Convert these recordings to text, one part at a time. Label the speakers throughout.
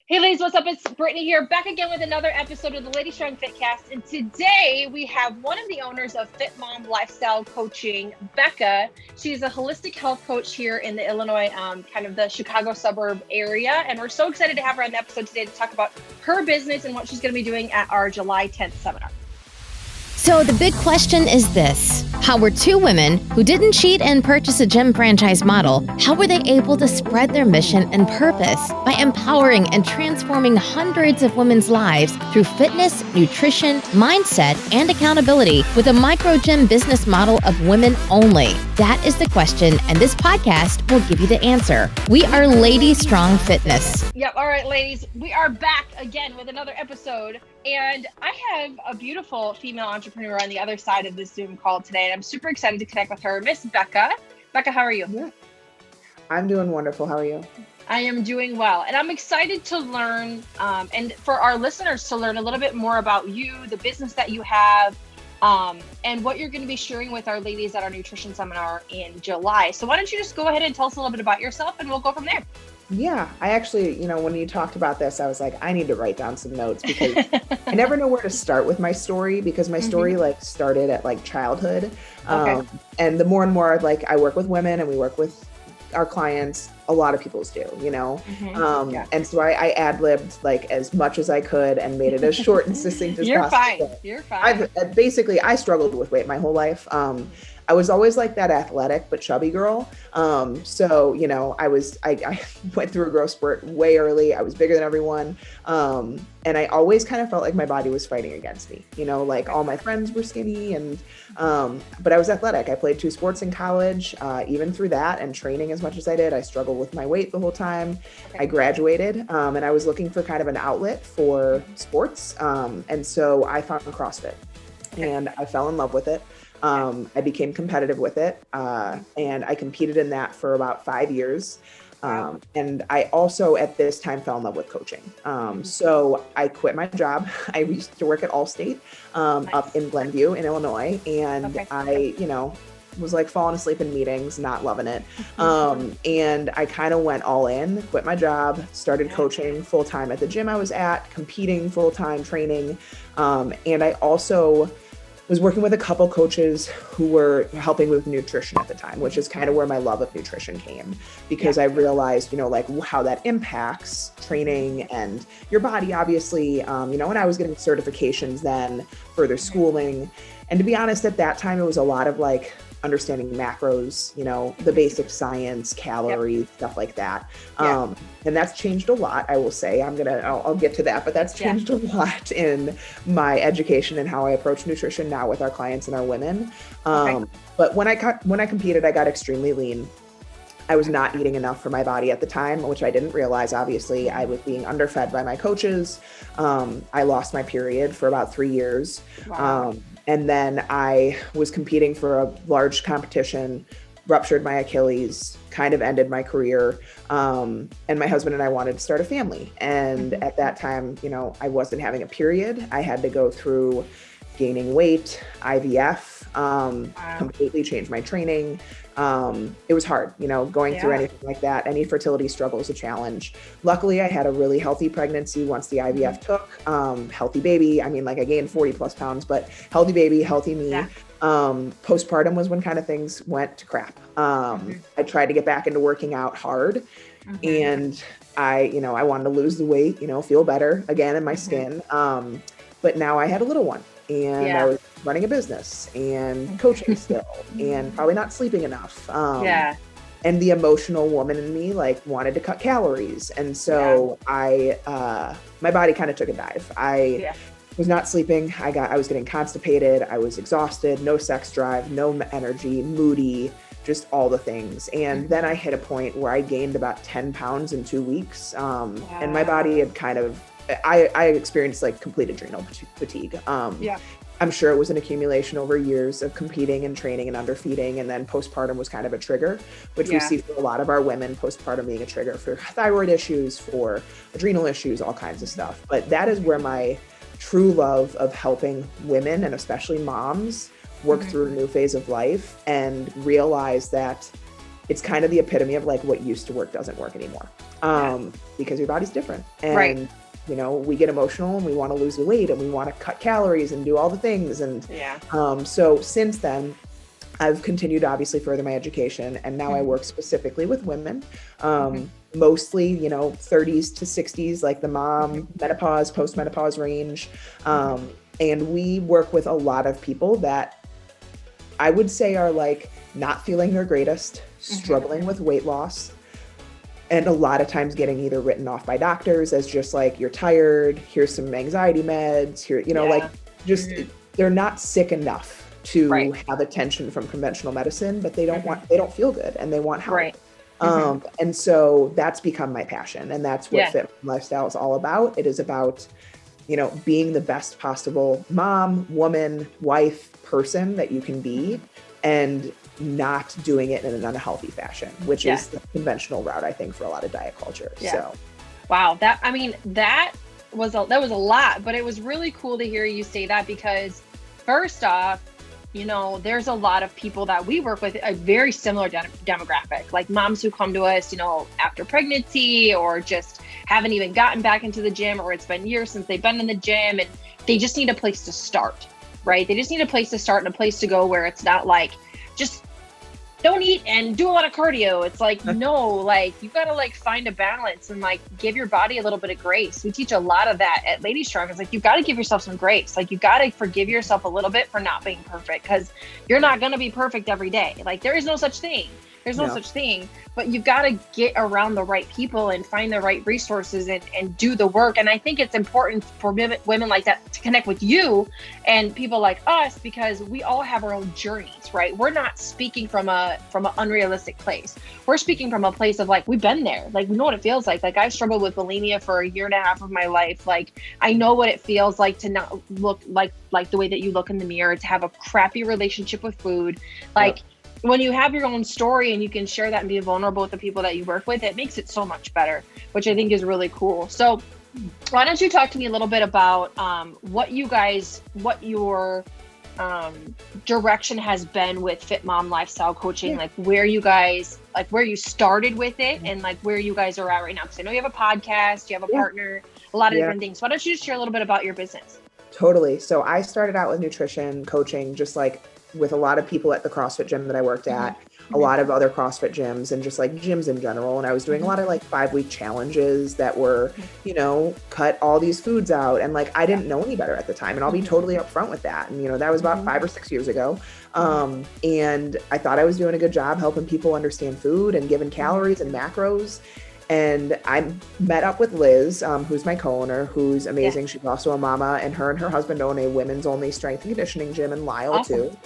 Speaker 1: Hey ladies, what's up? It's Brittany here, back again with another episode of the LadyStrong Fitcast. And today we have one of the owners of FitMom Lifestyle Coaching, Becca. She's a holistic health coach here in the Illinois, kind of the Chicago suburb area. And we're so excited to have her on the episode today to talk about her business and what she's going to be doing at our July 10th seminar.
Speaker 2: So the big question is this: how were two women who didn't cheat and purchase a gym franchise model, how were they able to spread their mission and purpose by empowering and transforming hundreds of women's lives through fitness, nutrition, mindset, and accountability with a micro gym business model of women only? That is the question, and this podcast will give you the answer. We are LadyStrong Fitness.
Speaker 1: Yep. All right, ladies, we are back again with another episode. And I have a beautiful female entrepreneur on the other side of this Zoom call today, and I'm super excited to connect with her, Miss Becca. Becca, how are you?
Speaker 3: Yeah. I'm doing wonderful. How are you?
Speaker 1: I am doing well, and I'm excited to learn, and for our listeners to learn a little bit more about you, the business that you have, and what you're going to be sharing with our ladies at our nutrition seminar in July. So why don't you just go ahead and tell us a little bit about yourself, and we'll go from there.
Speaker 3: Yeah, I actually, when you talked about this, I was like, I need to write down some notes because I never know where to start with my story, because my story started at childhood.
Speaker 1: Okay.
Speaker 3: And the more and more I work with women and we work with our clients, a lot of people's do,
Speaker 1: Yeah.
Speaker 3: And so I ad-libbed as much as I could and made it as short and succinct as possible.
Speaker 1: You're fine.
Speaker 3: I struggled with weight my whole life. I was always that athletic but chubby girl. So I went through a growth spurt way early. I was bigger than everyone. And I always kind of felt like my body was fighting against me, all my friends were skinny and, but I was athletic. I played 2 sports in college. Even through that and training as much as I did, I struggled with my weight the whole time.
Speaker 1: Okay.
Speaker 3: I graduated, and I was looking for kind of an outlet for sports. And so I found CrossFit and I fell in love with it. I became competitive with it, and I competed in that for about 5 years. And I also at this time fell in love with coaching. So I quit my job. I used to work at Allstate, up in Glenview in Illinois. And I, was falling asleep in meetings, not loving it. And I kind of went all in, quit my job, started coaching full time at the gym I was at, competing full time, training. And I also was working with a couple coaches who were helping with nutrition at the time, which is kind of where my love of nutrition came, because I realized, how that impacts training and your body, obviously, and I was getting certifications then, further schooling. And to be honest, at that time, it was a lot of understanding macros, the basic science, calories, stuff like that. And that's changed a lot, I will say. I'll get to that, but that's changed a lot in my education and how I approach nutrition now with our clients and our women. But when I competed, I got extremely lean. I was not eating enough for my body at the time, which I didn't realize. Obviously, I was being underfed by my coaches. I lost my period for about 3 years.
Speaker 1: Wow.
Speaker 3: And then I was competing for a large competition, ruptured my Achilles, kind of ended my career. And my husband and I wanted to start a family. And at that time, I wasn't having a period. I had to go through gaining weight, IVF, completely changed my training. It was hard, going through anything like that. Any fertility struggle is a challenge. Luckily, I had a really healthy pregnancy once the IVF took, healthy baby. I gained 40 plus pounds, but healthy baby, healthy me.
Speaker 1: Yeah.
Speaker 3: Postpartum was when kind of things went to crap. I tried to get back into working out hard, and I wanted to lose the weight, feel better again in my skin. But now I had a little one. And I was running a business and coaching still and probably not sleeping enough. And the emotional woman in me wanted to cut calories. And so my body kind of took a dive. I was not sleeping. I was getting constipated. I was exhausted, no sex drive, no energy, moody, just all the things. And then I hit a point where I gained about 10 pounds in 2 weeks. And my body had kind of, I experienced complete adrenal fatigue. I'm sure it was an accumulation over years of competing and training and underfeeding. And then postpartum was kind of a trigger, which we see for a lot of our women, postpartum being a trigger for thyroid issues, for adrenal issues, all kinds of stuff. But that is where my true love of helping women and especially moms work through a new phase of life and realize that it's kind of the epitome of what used to work doesn't work anymore. because your body's different. And,
Speaker 1: Right.
Speaker 3: you know, we get emotional and we want to lose the weight and we want to cut calories and do all the things. And so since then, I've continued to obviously further my education, and now I work specifically with women, mostly, you know, 30s to 60s, like the mom, menopause, post-menopause range. And we work with a lot of people that I would say are like not feeling their greatest, struggling with weight loss, and a lot of times getting either written off by doctors as just like, you're tired, here's some anxiety meds, here, you know, like just, they're not sick enough to have attention from conventional medicine, but they don't they don't feel good and they want help. And so that's become my passion. And that's what FitMom Lifestyle is all about. It is about, you know, being the best possible mom, woman, wife, person that you can be, and not doing it in an unhealthy fashion, which is the conventional route, I think, for a lot of diet culture. So,
Speaker 1: wow, that was a lot, but it was really cool to hear you say that, because first off, you know, there's a lot of people that we work with, a very similar demographic, like moms who come to us, you know, after pregnancy, or just haven't even gotten back into the gym, or it's been years since they've been in the gym, and they just need a place to start, right? They just need a place to start and a place to go where it's not like, just don't eat and do a lot of cardio. It's like, no, like you got to like find a balance and like give your body a little bit of grace. We teach a lot of that at LadyStrong. It's like, you got to give yourself some grace. Like you got to forgive yourself a little bit for not being perfect, because you're not going to be perfect every day. Like there is no such thing. There's no such thing, but you've got to get around the right people and find the right resources and do the work. And I think it's important for women like that to connect with you and people like us, because we all have our own journeys, right? We're not speaking from an unrealistic place. We're speaking from a place of like, we've been there. Like we know what it feels like. Like I've struggled with bulimia for 1.5 years of my life. Like I know what it feels like to not look like the way that you look in the mirror, to have a crappy relationship with food. Like when you have your own story and you can share that and be vulnerable with the people that you work with, it makes it so much better, which I think is really cool. So why don't you talk to me a little bit about what your direction has been with FitMom Lifestyle Coaching, like where you started with it and like where you guys are at right now. Because I know you have a podcast, you have a partner, a lot of different things. Why don't you just share a little bit about your business?
Speaker 3: Totally. So I started out with nutrition coaching, just like with a lot of people at the CrossFit gym that I worked at, a lot of other CrossFit gyms, and just like gyms in general. And I was doing a lot of like 5-week challenges that were, you know, cut all these foods out. And like, I didn't know any better at the time. And I'll be totally upfront with that. And, you know, that was about 5 or 6 years ago. And I thought I was doing a good job helping people understand food and giving calories and macros. And I met up with Liz, who's my co-owner, who's amazing. She's also a mama, and her husband own a women's only strength and conditioning gym in Lisle too.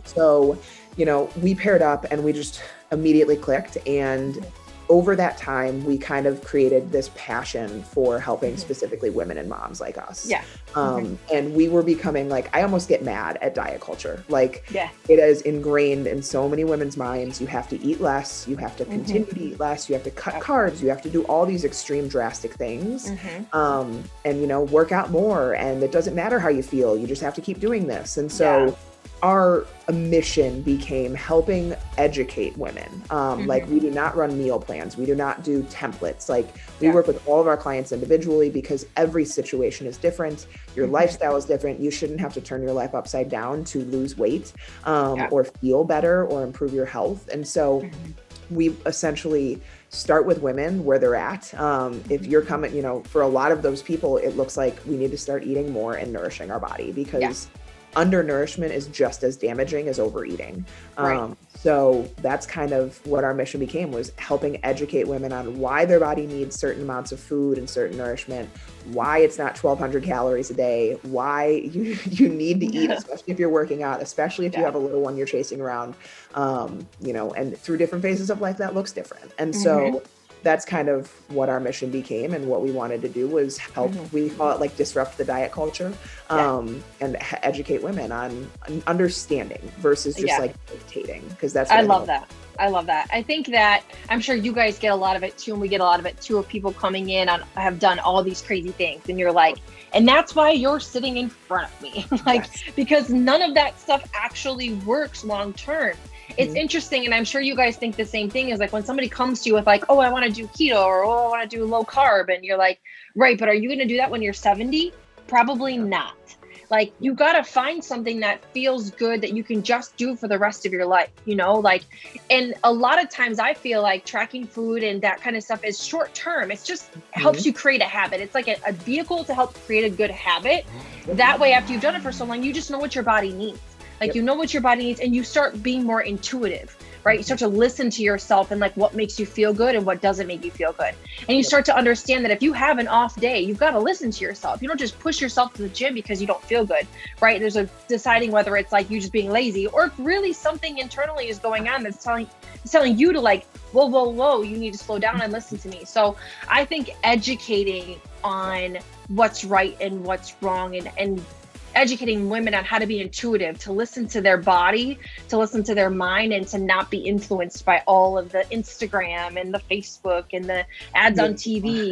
Speaker 3: So, you know, we paired up and we just immediately clicked. And over that time, we kind of created this passion for helping specifically women and moms like us. And we were becoming like, I almost get mad at diet culture. Like it is ingrained in so many women's minds. You have to eat less. You have to continue to eat less. You have to cut carbs. You have to do all these extreme drastic things. And, you know, work out more. And it doesn't matter how you feel. You just have to keep doing this. And so our mission became helping educate women. Like we do not run meal plans. We do not do templates. Like we work with all of our clients individually, because every situation is different. Your lifestyle is different. You shouldn't have to turn your life upside down to lose weight, or feel better or improve your health. And so we essentially start with women where they're at. If you're coming, you know, for a lot of those people, it looks like we need to start eating more and nourishing our body, because undernourishment is just as damaging as overeating. So that's kind of what our mission became, was helping educate women on why their body needs certain amounts of food and certain nourishment, why it's not 1,200 calories a day, why you need to eat, especially if you're working out, especially if you have a little one you're chasing around, you know, and through different phases of life, that looks different. And so that's kind of what our mission became. And what we wanted to do was help, we call it like disrupt the diet culture, and educate women on understanding versus just like dictating. Because that's what
Speaker 1: I love that. I love that. I think that I'm sure you guys get a lot of it too. And we get a lot of it too, of people coming in and have done all these crazy things. And you're like, and that's why you're sitting in front of me. Like, because none of that stuff actually works long term. it's interesting. And I'm sure you guys think the same thing, is like when somebody comes to you with like, oh, I want to do keto, or oh, I want to do low carb. And you're like, right, but are you going to do that when you're 70? Probably not. Like, you got to find something that feels good that you can just do for the rest of your life, you know, like, and a lot of times I feel like tracking food and that kind of stuff is short term. It's just helps you create a habit. It's like a vehicle to help create a good habit. That way, after you've done it for so long, you just know what your body needs. Like, you know what your body needs, and you start being more intuitive, right? You start to listen to yourself and like what makes you feel good and what doesn't make you feel good. And you start to understand that if you have an off day, you've got to listen to yourself. You don't just push yourself to the gym because you don't feel good, right? There's a deciding whether it's like you just being lazy, or if really something internally is going on that's telling you to like, whoa, you need to slow down and listen to me. So I think educating on what's right and what's wrong, and educating women on how to be intuitive, to listen to their body, to listen to their mind, and to not be influenced by all of the Instagram and the Facebook and the ads on TV,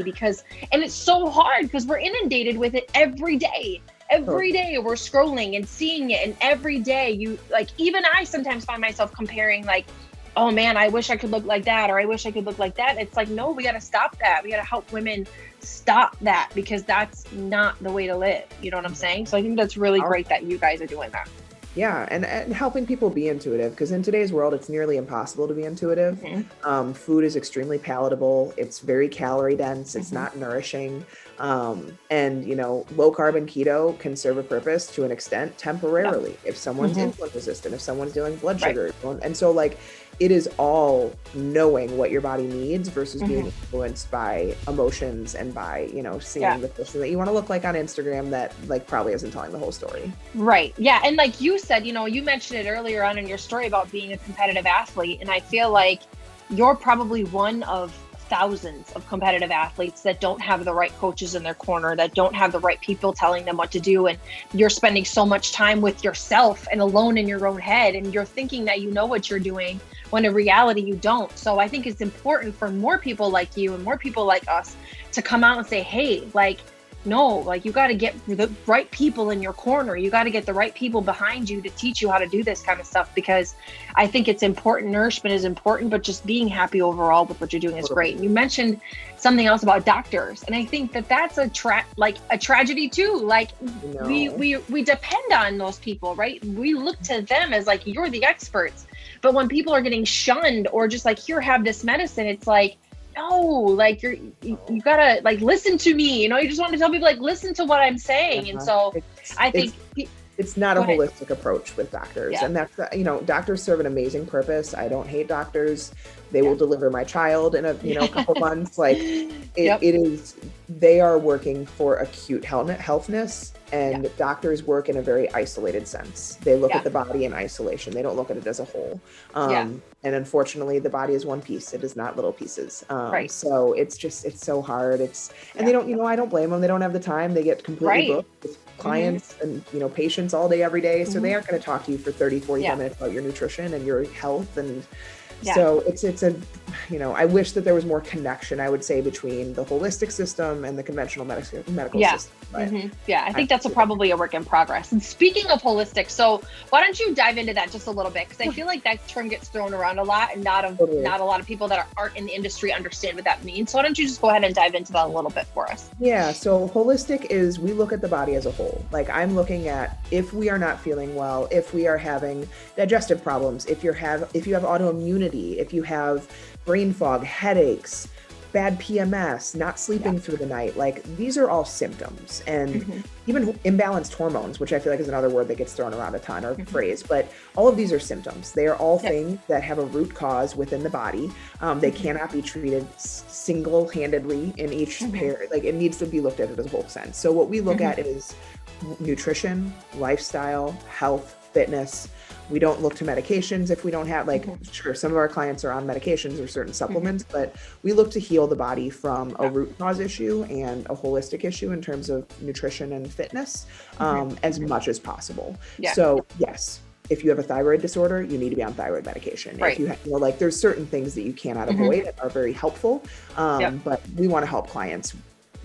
Speaker 1: and it's so hard because we're inundated with it every day. Every day we're scrolling and seeing it, and every day you like, even I sometimes find myself comparing like, oh man, I wish I could look like that, or I wish I could look like that. It's like, no, we got to stop that. We got to help women stop that, because that's not the way to live. You know what I'm saying? So I think that's really great that you guys are doing that.
Speaker 3: Yeah, and helping people be intuitive, because in today's world, it's nearly impossible to be intuitive. Food is extremely palatable. It's very calorie dense. It's not nourishing. And, you know, low carb and keto can serve a purpose to an extent temporarily. If someone's insulin resistant, if someone's dealing with blood sugar. And so like, it is all knowing what your body needs versus being influenced by emotions and by, you know, seeing the person that you want to look like on Instagram that like probably isn't telling the whole story.
Speaker 1: Right. Yeah. And like you said, you know, you mentioned it earlier on in your story about being a competitive athlete. And I feel like you're probably one of thousands of competitive athletes that don't have the right coaches in their corner, that don't have the right people telling them what to do. And you're spending so much time with yourself and alone in your own head, and you're thinking that you know what you're doing when in reality you don't. So I think it's important for more people like you and more people like us to come out and say, hey, like, no, like, you got to get the right people in your corner. You got to get the right people behind you to teach you how to do this kind of stuff, because I think it's important. Nourishment is important, but just being happy overall with what you're doing is great. And you mentioned something else about doctors, and I think that that's a tragedy too. Like, we depend on those people, right? We look to them as like, you're the experts. But when people are getting shunned or just like, here, have this medicine, it's like, no, like, you gotta like listen to me. You know, you just want to tell people like, listen to what I'm saying. And so I think
Speaker 3: it's not a holistic approach with doctors. And that's, you know, doctors serve an amazing purpose. I don't hate doctors. They will deliver my child in a, you know, couple months. Like it is, they are working for acute healthness, and doctors work in a very isolated sense. They look at the body in isolation. They don't look at it as a whole. And unfortunately, the body is one piece. It is not little pieces. So it's just, it's so hard. And they don't, you know, I don't blame them. They don't have the time. They get completely booked with clients and, you know, patients all day, every day. So they aren't going to talk to you for 30, 45 minutes about your nutrition and your health. And so it's a, you know, I wish that there was more connection, I would say, between the holistic system and the conventional medical system. But
Speaker 1: I think that's probably a work in progress. And speaking of holistic, so why don't you dive into that just a little bit? Because I feel like that term gets thrown around a lot, and not a lot of people that aren't in the industry understand what that means. So why don't you just go ahead and dive into that a little bit for us?
Speaker 3: Yeah. So holistic is, we look at the body as a whole. Like, I'm looking at, if we are not feeling well, if we are having digestive problems, if you have autoimmunity, if you have brain fog, headaches, bad PMS, not sleeping through the night, like, these are all symptoms. And even imbalanced hormones, which I feel like is another word that gets thrown around a ton, or phrase, but all of these are symptoms. They are all things that have a root cause within the body. They cannot be treated single-handedly in each pair. Like, it needs to be looked at as a whole sense. So what we look at is nutrition, lifestyle, health, fitness. We don't look to medications if we don't have, like, sure, some of our clients are on medications or certain supplements, but we look to heal the body from a root cause issue and a holistic issue in terms of nutrition and fitness, as much as possible. So yes, if you have a thyroid disorder, you need to be on thyroid medication. If you have, you know, like, there's certain things that you cannot avoid that are very helpful. But we want to help clients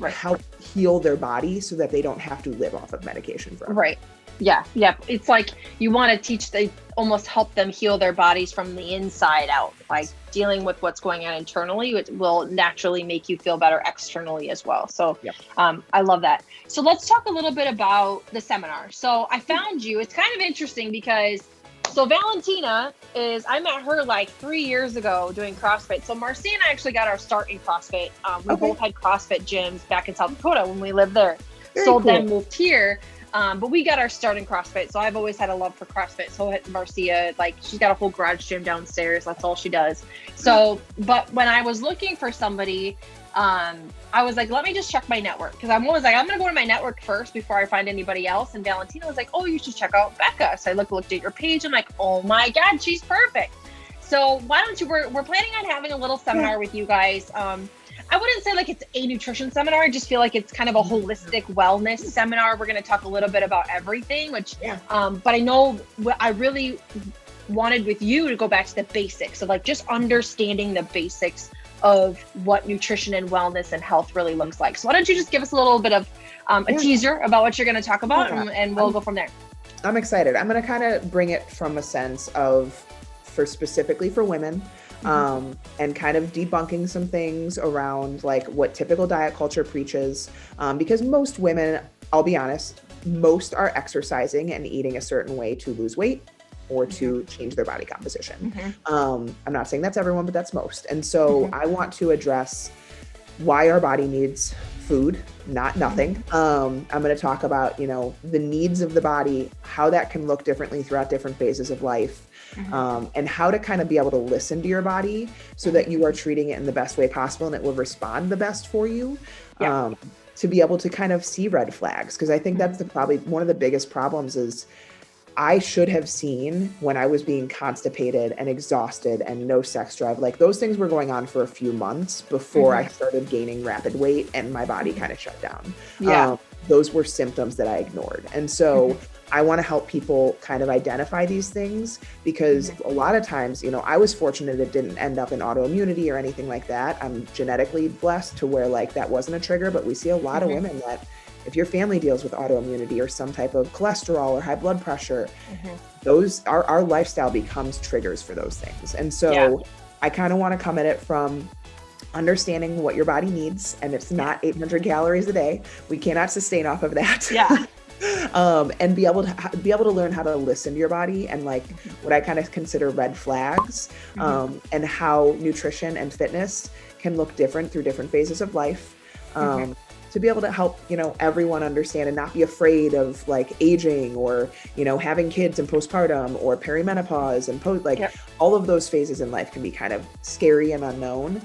Speaker 3: help heal their body so that they don't have to live off of medication forever.
Speaker 1: Yeah. Yeah. It's like you want to almost help them heal their bodies from the inside out. Like dealing with what's going on internally, it will naturally make you feel better externally as well. So
Speaker 3: Yep.
Speaker 1: I love that. So let's talk a little bit about the seminar. So I found you. It's kind of interesting because Valentina I met her like 3 years ago doing CrossFit. So Marcia and I actually got our start in CrossFit. We both had CrossFit gyms back in South Dakota when we lived there. Then moved here. But we got our start in CrossFit. So I've always had a love for CrossFit. So Marcia, like she's got a whole garage gym downstairs. That's all she does. So, but when I was looking for somebody, I was like, let me just check my network. Cause I'm always like, I'm going to go to my network first before I find anybody else. And Valentina was like, oh, you should check out Becca. So I looked at your page. I'm like, oh my God, she's perfect. So why don't you, we're planning on having a little seminar with you guys. I wouldn't say like it's a nutrition seminar. I just feel like it's kind of a holistic wellness seminar. We're going to talk a little bit about everything, but I know what I really wanted with you to go back to the basics of like just understanding the basics of what nutrition and wellness and health really looks like. So why don't you just give us a little bit of a teaser about what you're going to talk about and we'll go from there.
Speaker 3: I'm excited. I'm going to kind of bring it from a sense of specifically for women. And kind of debunking some things around like what typical diet culture preaches. Because most women, I'll be honest, most are exercising and eating a certain way to lose weight or to change their body composition. I'm not saying that's everyone, but that's most. And so I want to address why our body needs food, not nothing. I'm going to talk about, the needs of the body, how that can look differently throughout different phases of life. And how to kind of be able to listen to your body so that you are treating it in the best way possible and it will respond the best for you. To be able to kind of see red flags. Because I think that's probably one of the biggest problems is I should have seen when I was being constipated and exhausted and no sex drive, like those things were going on for a few months before I started gaining rapid weight and my body kind of shut down. Those were symptoms that I ignored. And so I want to help people kind of identify these things because a lot of times, I was fortunate it didn't end up in autoimmunity or anything like that. I'm genetically blessed to where like that wasn't a trigger, but we see a lot of women that if your family deals with autoimmunity or some type of cholesterol or high blood pressure, those our lifestyle becomes triggers for those things. And so I kind of want to come at it from understanding what your body needs. And it's not 800 calories a day. We cannot sustain off of that. And be able to learn how to listen to your body and like what I kind of consider red flags, and how nutrition and fitness can look different through different phases of life. To be able to help, everyone understand and not be afraid of like aging or, having kids and postpartum or perimenopause and all of those phases in life can be kind of scary and unknown.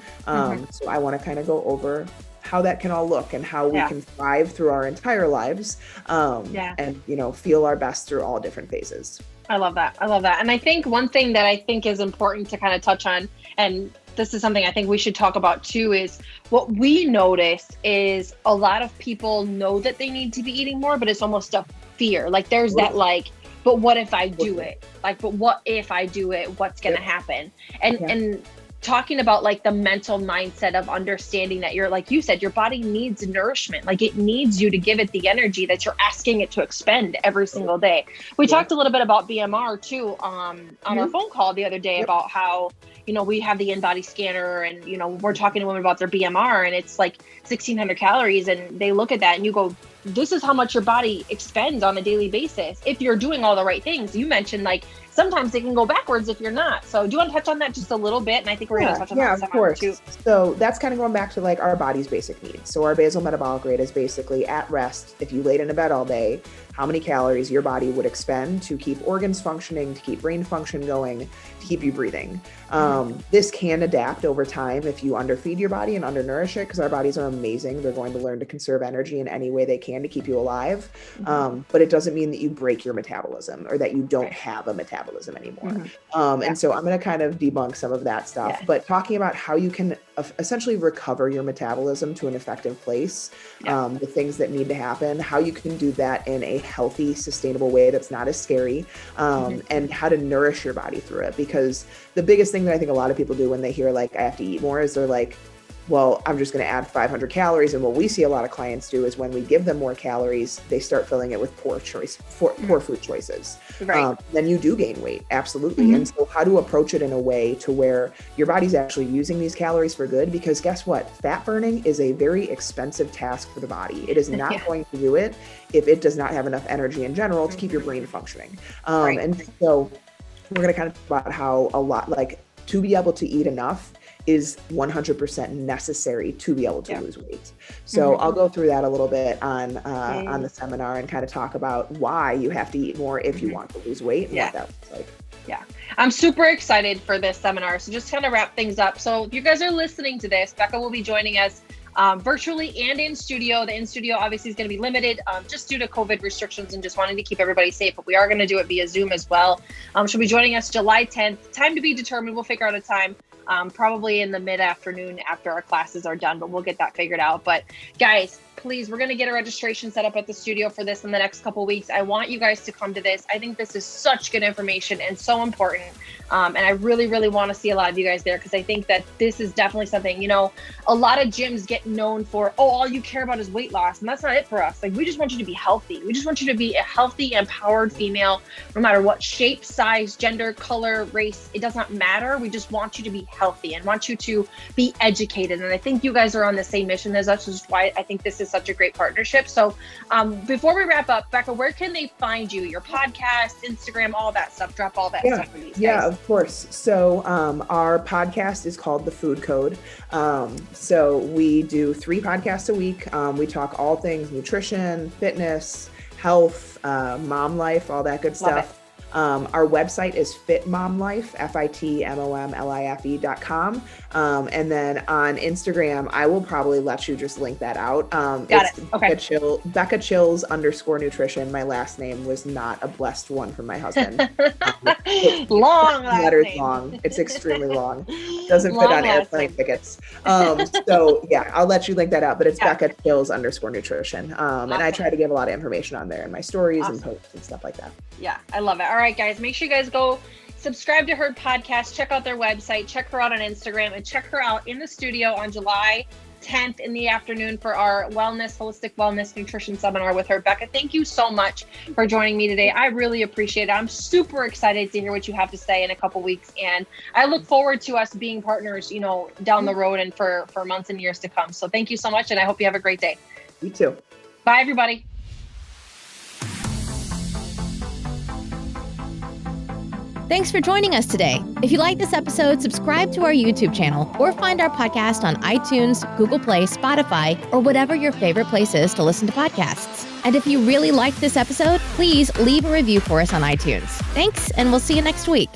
Speaker 3: So I want to kind of go over how that can all look and how we can thrive through our entire lives, and, feel our best through all different phases.
Speaker 1: I love that. And I think one thing that I think is important to kind of touch on, and this is something I think we should talk about too, is what we notice is a lot of people know that they need to be eating more, but it's almost a fear. Like there's that like, but what if I do it? Like, but what if I do it? What's going to happen? And talking about like the mental mindset of understanding that you're, like you said, your body needs nourishment. Like it needs you to give it the energy that you're asking it to expend every single day. We talked a little bit about BMR too, on our phone call the other day about how, we have the InBody scanner and, we're talking to women about their BMR and it's like 1,600 calories. And they look at that and you go, this is how much your body expends on a daily basis. If you're doing all the right things, you mentioned like, sometimes it can go backwards if you're not. So do you want to touch on that just a little bit? And I think we're going to touch on that
Speaker 3: of course. Too. So that's kind of going back to like our body's basic needs. So our basal metabolic rate is basically at rest. If you laid in a bed all day, how many calories your body would expend to keep organs functioning, to keep brain function going, to keep you breathing. This can adapt over time if you underfeed your body and undernourish it, because our bodies are amazing. They're going to learn to conserve energy in any way they can to keep you alive. But it doesn't mean that you break your metabolism or that you don't have a metabolism anymore. And so I'm going to kind of debunk some of that stuff, but talking about how you can essentially recover your metabolism to an effective place, the things that need to happen, how you can do that in a healthy, sustainable way that's not as scary, and how to nourish your body through it. Because the biggest thing that I think a lot of people do when they hear like, I have to eat more, is they're like, well, I'm just going to add 500 calories. And what we see a lot of clients do is when we give them more calories, they start filling it with poor food choices.
Speaker 1: Right.
Speaker 3: Then you do gain weight. Absolutely. And so how to approach it in a way to where your body's actually using these calories for good, because guess what? Fat burning is a very expensive task for the body. It is not going to do it if it does not have enough energy in general to keep your brain functioning. And so we're going to kind of talk about how a lot, like, to be able to eat enough is 100% necessary to be able to lose weight. So I'll go through that a little bit on the seminar and kind of talk about why you have to eat more if you want to lose weight and what that looks like.
Speaker 1: Yeah, I'm super excited for this seminar. So just kind of wrap things up. So if you guys are listening to this, Becca will be joining us virtually and in studio. The in studio obviously is going to be limited just due to COVID restrictions and just wanting to keep everybody safe, but we are going to do it via Zoom as well. She'll be joining us July 10th. Time to be determined. We'll figure out a time. Probably in the mid-afternoon after our classes are done, but we'll get that figured out. But guys, please, we're going to get a registration set up at the studio for this in the next couple of weeks. I want you guys to come to this. I think this is such good information and so important. And I really, really want to see a lot of you guys there, because I think that this is definitely something, a lot of gyms get known for, all you care about is weight loss. And that's not it for us. Like, we just want you to be healthy. We just want you to be a healthy, empowered female, no matter what shape, size, gender, color, race, it does not matter. We just want you to be healthy and want you to be educated. And I think you guys are on the same mission as us, which is why I think this is such a great partnership. So before we wrap up, Becca, where can they find you? Your podcast, Instagram, all that stuff. Drop all that stuff for these guys.
Speaker 3: Yeah, of course. So our podcast is called The Food Code. So we do 3 podcasts a week. We talk all things nutrition, fitness, health, mom life, all that good stuff. Our website is FitMom Life, FitMomLife.com. And then on Instagram, I will probably let you just link that out.
Speaker 1: Got it. Okay.
Speaker 3: Becca Chills _nutrition. My last name was not a blessed one from my husband.
Speaker 1: Long
Speaker 3: letters
Speaker 1: name.
Speaker 3: long. It's extremely long. Doesn't fit on airplane tickets. So yeah, I'll let you link that out, but it's Becca Chills _nutrition. And I try to give a lot of information on there in my stories and posts and stuff like that.
Speaker 1: Yeah, I love it. All right, guys, make sure you guys go subscribe to her podcast, check out their website, check her out on Instagram, and check her out in the studio on July 10th in the afternoon for our holistic wellness nutrition seminar with her. Becca, thank you so much for joining me today. I really appreciate it. I'm super excited to hear what you have to say in a couple weeks. And I look forward to us being partners, down the road and for months and years to come. So thank you so much. And I hope you have a great day.
Speaker 3: You too.
Speaker 1: Bye, everybody.
Speaker 2: Thanks for joining us today. If you like this episode, subscribe to our YouTube channel or find our podcast on iTunes, Google Play, Spotify, or whatever your favorite place is to listen to podcasts. And if you really liked this episode, please leave a review for us on iTunes. Thanks, and we'll see you next week.